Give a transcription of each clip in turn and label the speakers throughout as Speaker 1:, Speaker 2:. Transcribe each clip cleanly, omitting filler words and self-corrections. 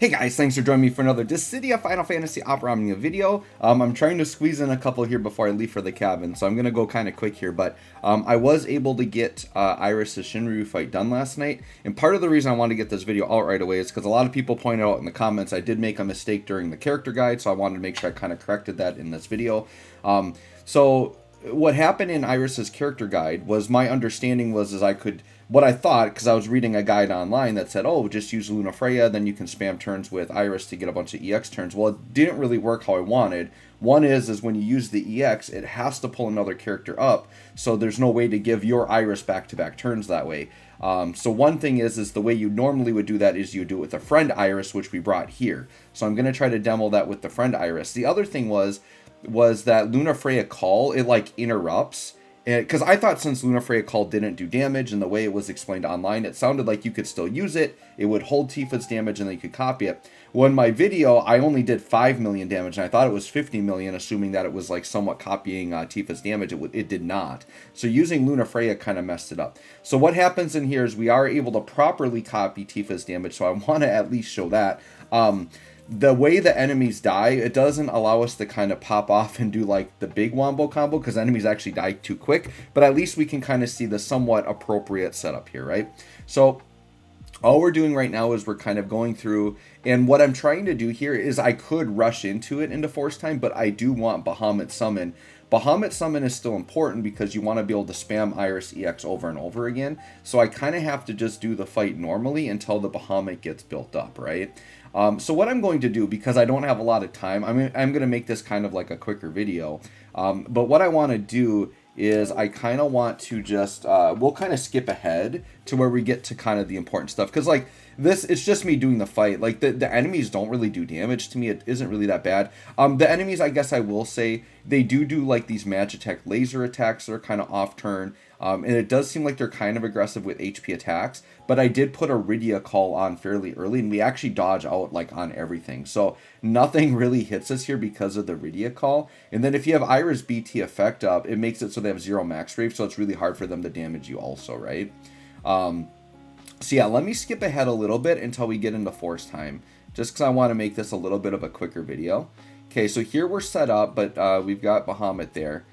Speaker 1: Hey guys, thanks for joining me for another Dissidia Final Fantasy Opera Omnia video. I'm trying to squeeze in a couple here before I leave for the cabin, so I'm going to go kind of quick here, but I was able to get Iris' Shinryu fight done last night, and part of the reason I wanted to get this video out right away is because a lot of people pointed out in the comments I did make a mistake during the character guide, so I wanted to make sure I kind of corrected that in this video. So what happened in Iris's character guide was my understanding was I could, what I thought, because I was reading a guide online that said, oh, just use Luna Freya, then you can spam turns with Iris to get a bunch of EX turns. Well, it didn't really work how I wanted. One is when you use the EX, it has to pull another character up, so there's no way to give your Iris back-to-back turns that way. So one thing is the way you normally would do that is you do it with a friend Iris, which we brought here. So I'm going to try to demo that with the friend Iris. The other thing was that Luna Freya Call, it like interrupts. Because I thought since Luna Freya Call didn't do damage, and the way it was explained online, it sounded like you could still use it. It would hold Tifa's damage, and then you could copy it. Well, in my video, I only did 5 million damage, and I thought it was 50 million, assuming that it was like somewhat copying Tifa's damage. It did not. So using Luna Freya kind of messed it up. So what happens in here is we are able to properly copy Tifa's damage, so I want to at least show that. The way the enemies die, it doesn't allow us to kind of pop off and do like the big wombo combo because enemies actually die too quick, but at least we can kind of see the somewhat appropriate setup here, right? So all we're doing right now is we're kind of going through, and what I'm trying to do here is I could rush into it into Force Time, but I do want Bahamut Summon. Bahamut Summon is still important because you want to be able to spam Iris EX over and over again, so I kind of have to just do the fight normally until the Bahamut gets built up, right? So what I'm going to do, because I don't have a lot of time, I'm going to make this kind of like a quicker video, but what I want to do is I kind of want to just, we'll kind of skip ahead to where we get to kind of the important stuff, because like this, it's just me doing the fight. Like the enemies don't really do damage to me. It isn't really that bad. The enemies, I guess I will say, they do like these Magitech laser attacks that are kind of off turn. And it does seem like they're kind of aggressive with HP attacks, but I did put a Rydia call on fairly early, and we actually dodge out like on everything. So nothing really hits us here because of the Rydia call. And then if you have Iris BT effect up, it makes it so they have 0 max rave, so it's really hard for them to damage you also, right? So yeah, let me skip ahead a little bit until we get into Force Time, just because I want to make this a little bit of a quicker video. Okay, so here we're set up, but we've got Bahamut there.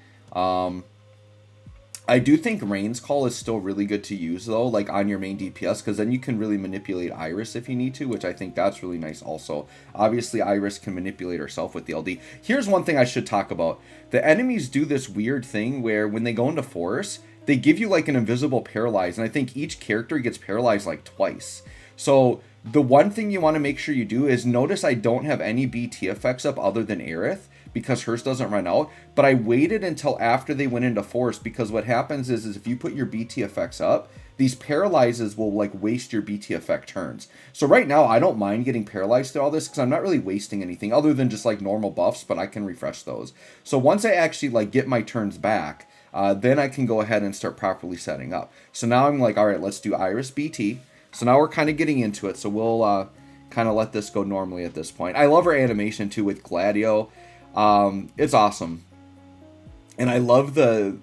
Speaker 1: I do think Rain's Call is still really good to use, though, like on your main DPS, because then you can really manipulate Iris if you need to, which I think that's really nice also. Obviously, Iris can manipulate herself with the LD. Here's one thing I should talk about. The enemies do this weird thing where when they go into Force, they give you like an invisible paralyze, and I think each character gets paralyzed like twice. So the one thing you want to make sure you do is notice I don't have any BT effects up other than Aerith, because hers doesn't run out, but I waited until after they went into Force, because what happens is if you put your BT effects up, these paralyzes will like waste your BT effect turns. So right now I don't mind getting paralyzed through all this because I'm not really wasting anything other than just like normal buffs, but I can refresh those. So once I actually like get my turns back, then I can go ahead and start properly setting up. So now I'm like, all right, let's do Iris BT. So now we're kind of getting into it, so we'll kind of let this go normally at this point. I love her animation too with Gladio. It's awesome. And I love the,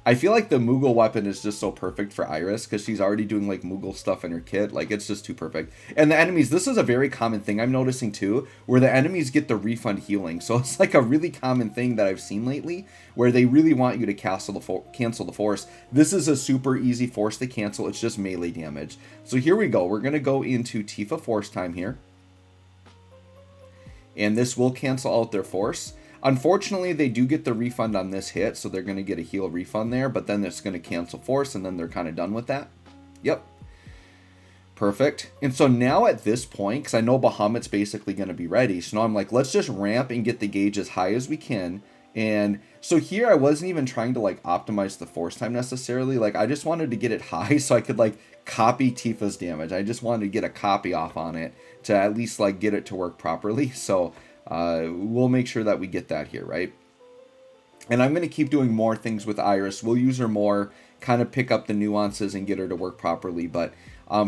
Speaker 1: I feel like the Moogle weapon is just so perfect for Iris because she's already doing like Moogle stuff in her kit. Like it's just too perfect. And the enemies, this is a very common thing I'm noticing too, where the enemies get the refund healing. So it's like a really common thing that I've seen lately where they really want you to cancel the Force. This is a super easy Force to cancel. It's just melee damage. So here we go. We're going to go into Tifa Force Time here. And this will cancel out their Force. Unfortunately, they do get the refund on this hit, so they're going to get a heal refund there, but then it's going to cancel Force, and then they're kind of done with that. Yep. Perfect. And so now at this point, because I know Bahamut's basically going to be ready, so now I'm like, let's just ramp and get the gauge as high as we can. And so here I wasn't even trying to like optimize the Force Time necessarily. Like I just wanted to get it high so I could like copy Tifa's damage. I just wanted to get a copy off on it to at least like get it to work properly. So we'll make sure that we get that here, right? And I'm going to keep doing more things with Iris. We'll use her more, kind of pick up the nuances and get her to work properly. But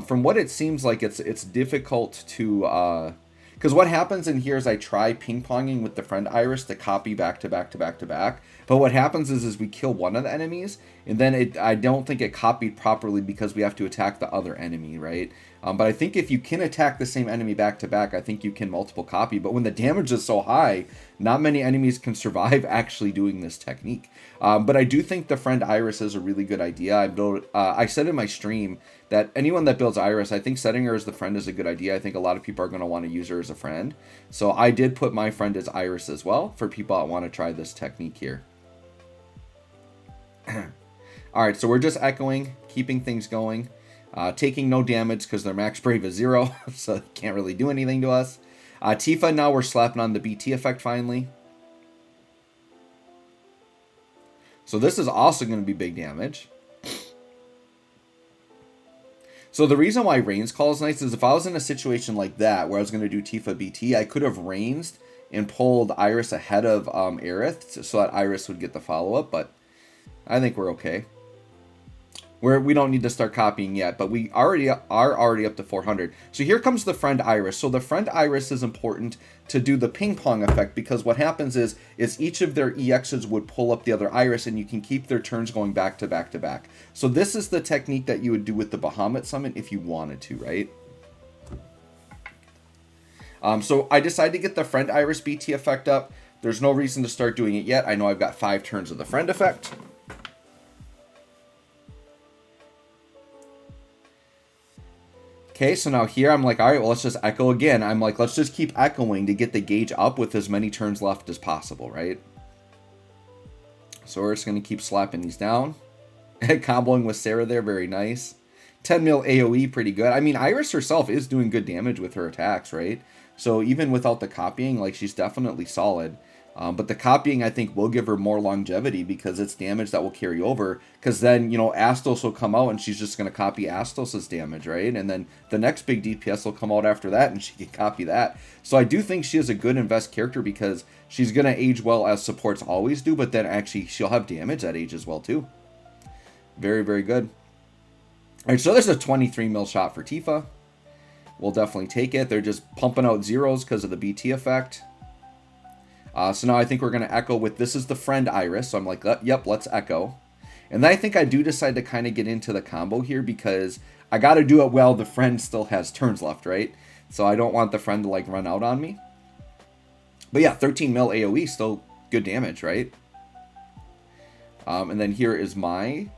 Speaker 1: from what it seems like, it's difficult to... Because what happens in here is I try ping-ponging with the friend Iris to copy back to back to back to back. But what happens is we kill one of the enemies, and then I don't think it copied properly because we have to attack the other enemy, right? But I think if you can attack the same enemy back to back, I think you can multiple copy. But when the damage is so high, not many enemies can survive actually doing this technique. But I do think the friend Iris is a really good idea. I said in my stream that anyone that builds Iris, I think setting her as the friend is a good idea. I think a lot of people are going to want to use her as a friend. So I did put my friend as Iris as well for people that want to try this technique here. Alright, so we're just echoing, keeping things going. Taking no damage because their max brave is 0, so they can't really do anything to us. Tifa, now we're slapping on the BT effect finally. So this is also going to be big damage. So the reason why Rain's Call is nice is if I was in a situation like that where I was going to do Tifa BT, I could have ranged and pulled Iris ahead of Aerith so that Iris would get the follow-up, but I think we're okay. We don't need to start copying yet, but we are already up to 400. So here comes the friend Iris. So the friend Iris is important to do the ping pong effect because what happens is each of their EXs would pull up the other Iris and you can keep their turns going back to back to back. So this is the technique that you would do with the Bahamut summon if you wanted to, right? So I decided to get the friend Iris BT effect up. There's no reason to start doing it yet. I know I've got 5 turns of the friend effect. Okay, so now here I'm like, all right, well, let's just echo again. I'm like, let's just keep echoing to get the gauge up with as many turns left as possible, right? So we're just going to keep slapping these down. Comboing with Sarah there, very nice. 10 mil AoE, pretty good. I mean, Iris herself is doing good damage with her attacks, right? So even without the copying, like, she's definitely solid. But the copying, I think, will give her more longevity because it's damage that will carry over. Because then, you know, Astos will come out and she's just going to copy Astos' damage, right? And then the next big DPS will come out after that and she can copy that. So I do think she is a good invest character because she's going to age well as supports always do. But then actually she'll have damage that age as well, too. Very, very good. All right, so there's a 23 mil shot for Tifa. We'll definitely take it. They're just pumping out zeros because of the BT effect. So now I think we're going to echo with, this is the friend Iris. So I'm like, yep, let's echo. And then I think I do decide to kind of get into the combo here because I got to do it while the friend still has turns left, right? So I don't want the friend to like run out on me. But yeah, 13 mil AoE, still good damage, right? And then here is my...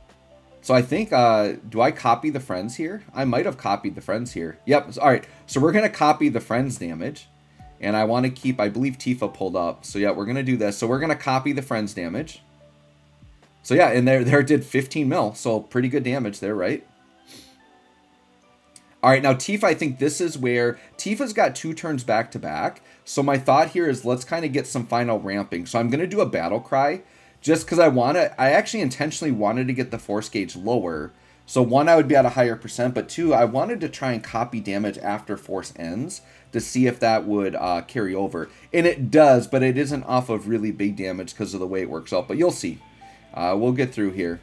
Speaker 1: So I think, do I copy the friends here? I might have copied the friends here. Yep, all right. So we're going to copy the friends damage. And I want to keep, I believe Tifa pulled up. So yeah, we're going to do this. So we're going to copy the friends damage. So yeah, and there it did 15 mil. So pretty good damage there, right? All right, now Tifa, I think this is where Tifa's got 2 turns back to back. So my thought here is let's kind of get some final ramping. So I'm going to do a battle cry just because I actually intentionally wanted to get the force gauge lower. So 1, I would be at a higher percent, but 2, I wanted to try and copy damage after force ends to see if that would carry over. And it does, but it isn't off of really big damage because of the way it works out. But you'll see. We'll get through here.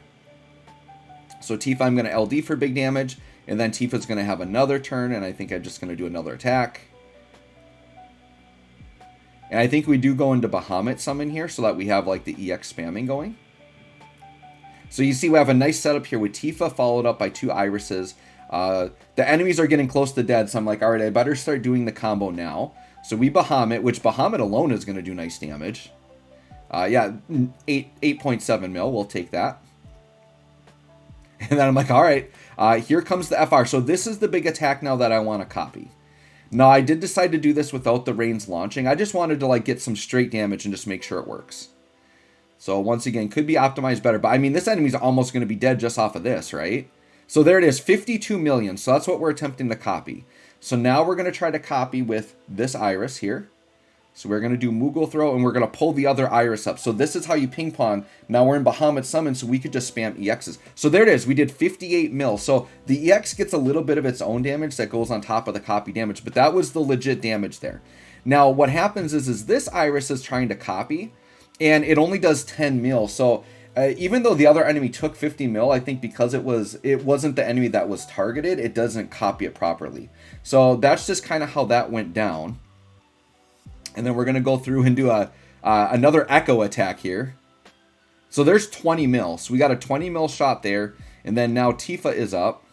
Speaker 1: So Tifa, I'm going to LD for big damage. And then Tifa's going to have another turn, and I think I'm just going to do another attack. And I think we do go into Bahamut summon here so that we have like the EX spamming going. So you see we have a nice setup here with Tifa followed up by 2 Irises. The enemies are getting close to dead, so I'm like, all right, I better start doing the combo now. So we Bahamut, which Bahamut alone is going to do nice damage. Yeah, 8.7 mil, we'll take that. And then I'm like, all right, here comes the FR. So this is the big attack now that I want to copy. Now, I did decide to do this without the Reigns launching. I just wanted to like get some straight damage and just make sure it works. So once again, could be optimized better. But I mean, this enemy's almost going to be dead just off of this, right? So there it is, 52 million. So that's what we're attempting to copy. So now we're going to try to copy with this Iris here. So we're going to do Moogle Throw, and we're going to pull the other Iris up. So this is how you ping pong. Now we're in Bahamut Summon, so we could just spam EXs. So there it is. We did 58 mil. So the EX gets a little bit of its own damage that goes on top of the copy damage, but that was the legit damage there. Now what happens is this Iris is trying to copy, and it only does 10 mil. So even though the other enemy took 50 mil, I think because it wasn't the enemy that was targeted, it doesn't copy it properly. So that's just kind of how that went down. And then we're going to go through and do another Echo attack here. So there's 20 mil. So we got a 20 mil shot there. And then now Tifa is up.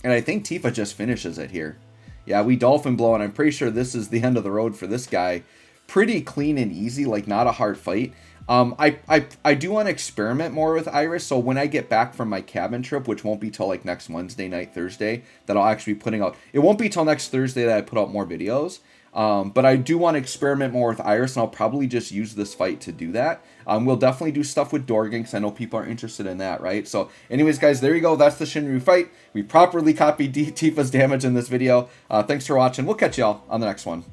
Speaker 1: And I think Tifa just finishes it here. Yeah, we Dolphin Blow, and I'm pretty sure this is the end of the road for this guy. Pretty clean and easy, like not a hard fight. I do want to experiment more with Iris, so when I get back from my cabin trip, which won't be till like next Wednesday night, Thursday, that I'll actually be putting out. It won't be till next Thursday that I put out more videos. But I do want to experiment more with Iris, and I'll probably just use this fight to do that. We'll definitely do stuff with Dorgan, because I know people are interested in that, right? So anyways, guys, there you go. That's the Shinryu fight. We properly copied Tifa's damage in this video. Thanks for watching. We'll catch y'all on the next one.